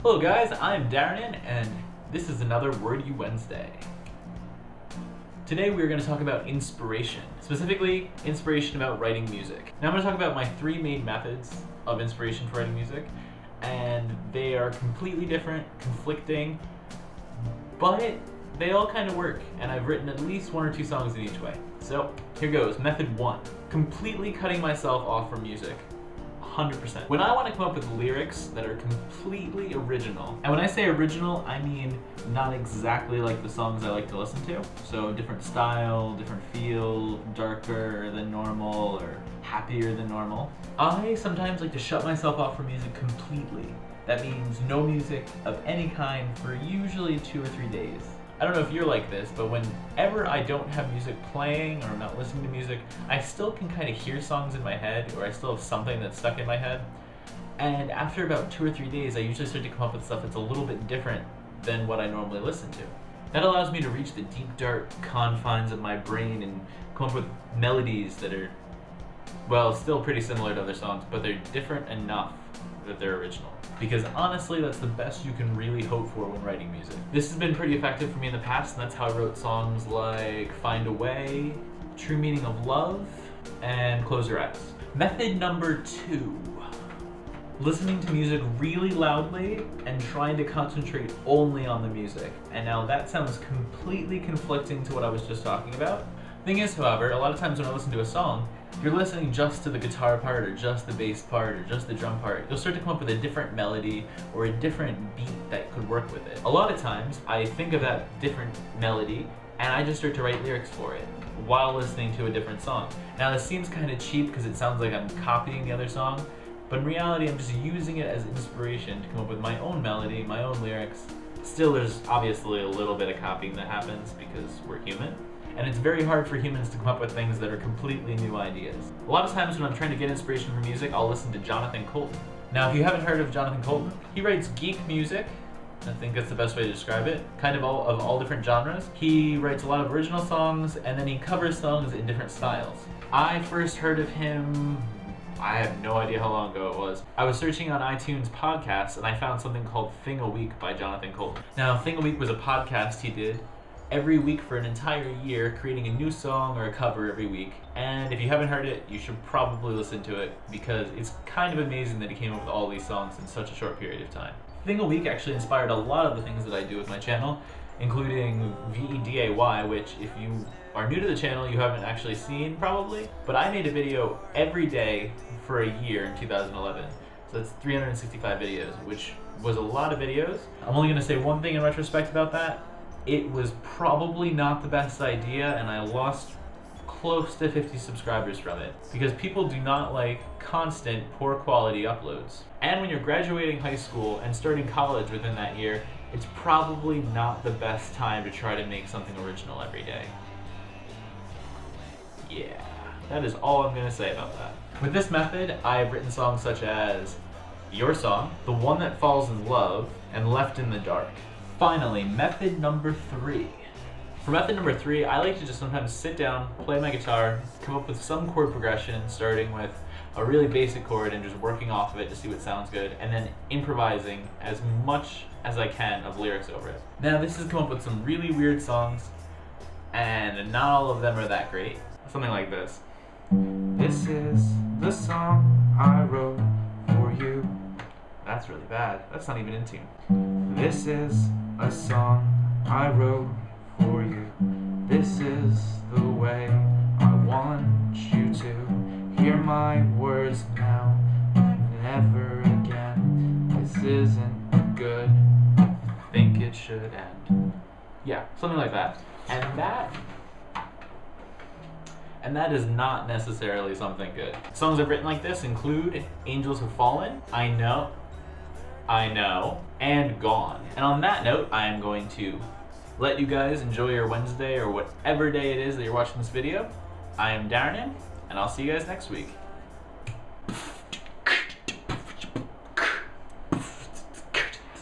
Hello guys, I'm Darren and this is another Word You Wednesday. Today we are going to talk about inspiration, specifically inspiration about writing music. Now I'm going to talk about my three main methods of inspiration for writing music, and they are completely different, conflicting, but they all kind of work, and I've written at least one or two songs in each way. So here goes. Method 1, completely cutting myself off from music. 100%. When I want to come up with lyrics that are completely original, and when I say original, I mean not exactly like the songs I like to listen to, so different style, different feel, darker than normal, or happier than normal, I sometimes like to shut myself off from music completely. That means no music of any kind for usually 2 or 3 days. I don't know if you're like this, but whenever I don't have music playing or I'm not listening to music, I still can kind of hear songs in my head, or I still have something that's stuck in my head. And after about 2 or 3 days, I usually start to come up with stuff that's a little bit different than what I normally listen to. That allows me to reach the deep, dark confines of my brain and come up with melodies that are, well, still pretty similar to other songs, but they're different enough that they're original. Because honestly, that's the best you can really hope for when writing music. This has been pretty effective for me in the past, and that's how I wrote songs like Find a Way, True Meaning of Love, and Close Your Eyes. Method number 2, listening to music really loudly and trying to concentrate only on the music. And now that sounds completely conflicting to what I was just talking about. Thing is, however, a lot of times when I listen to a song, if you're listening just to the guitar part or just the bass part or just the drum part, you'll start to come up with a different melody or a different beat that could work with it. A lot of times I think of that different melody and I just start to write lyrics for it while listening to a different song. Now this seems kind of cheap because it sounds like I'm copying the other song, but in reality I'm just using it as inspiration to come up with my own melody, my own lyrics. Still, there's obviously a little bit of copying that happens because we're human. And it's very hard for humans to come up with things that are completely new ideas. A lot of times when I'm trying to get inspiration from music, I'll listen to Jonathan Coulton. Now, if you haven't heard of Jonathan Coulton, he writes geek music. I think that's the best way to describe it. Kind of all different genres. He writes a lot of original songs, and then he covers songs in different styles. I first heard of him, I have no idea how long ago it was. I was searching on iTunes podcasts, and I found something called Thing a Week by Jonathan Coulton. Now, Thing a Week was a podcast he did every week for an entire year, creating a new song or a cover every week. And if you haven't heard it, you should probably listen to it because it's kind of amazing that he came up with all these songs in such a short period of time. Thing a Week actually inspired a lot of the things that I do with my channel, including VEDAY, which if you are new to the channel, you haven't actually seen probably, but I made a video every day for a year in 2011. So that's 365 videos, which was a lot of videos. I'm only gonna say one thing in retrospect about that. It was probably not the best idea, and I lost close to 50 subscribers from it because people do not like constant poor quality uploads. And when you're graduating high school and starting college within that year, it's probably not the best time to try to make something original every day. Yeah, that is all I'm gonna say about that. With this method, I've written songs such as Your Song, The One That Falls in Love, and Left in the Dark. Finally, method number 3. For method number 3, I like to just sometimes sit down, play my guitar, come up with some chord progression, starting with a really basic chord and just working off of it to see what sounds good, and then improvising as much as I can of lyrics over it. Now, this has come up with some really weird songs, and not all of them are that great. Something like this. This is the song I wrote for you. That's really bad. That's not even in tune. This is a song I wrote for you. This is the way I want you to hear my words now, never again. This isn't good. I think it should end. Yeah, something like that. And that is not necessarily something good. Songs I've written like this include Angels Have Fallen, I Know, and Gone. And on that note, I am going to let you guys enjoy your Wednesday or whatever day it is that you're watching this video. I am Darren, and I'll see you guys next week.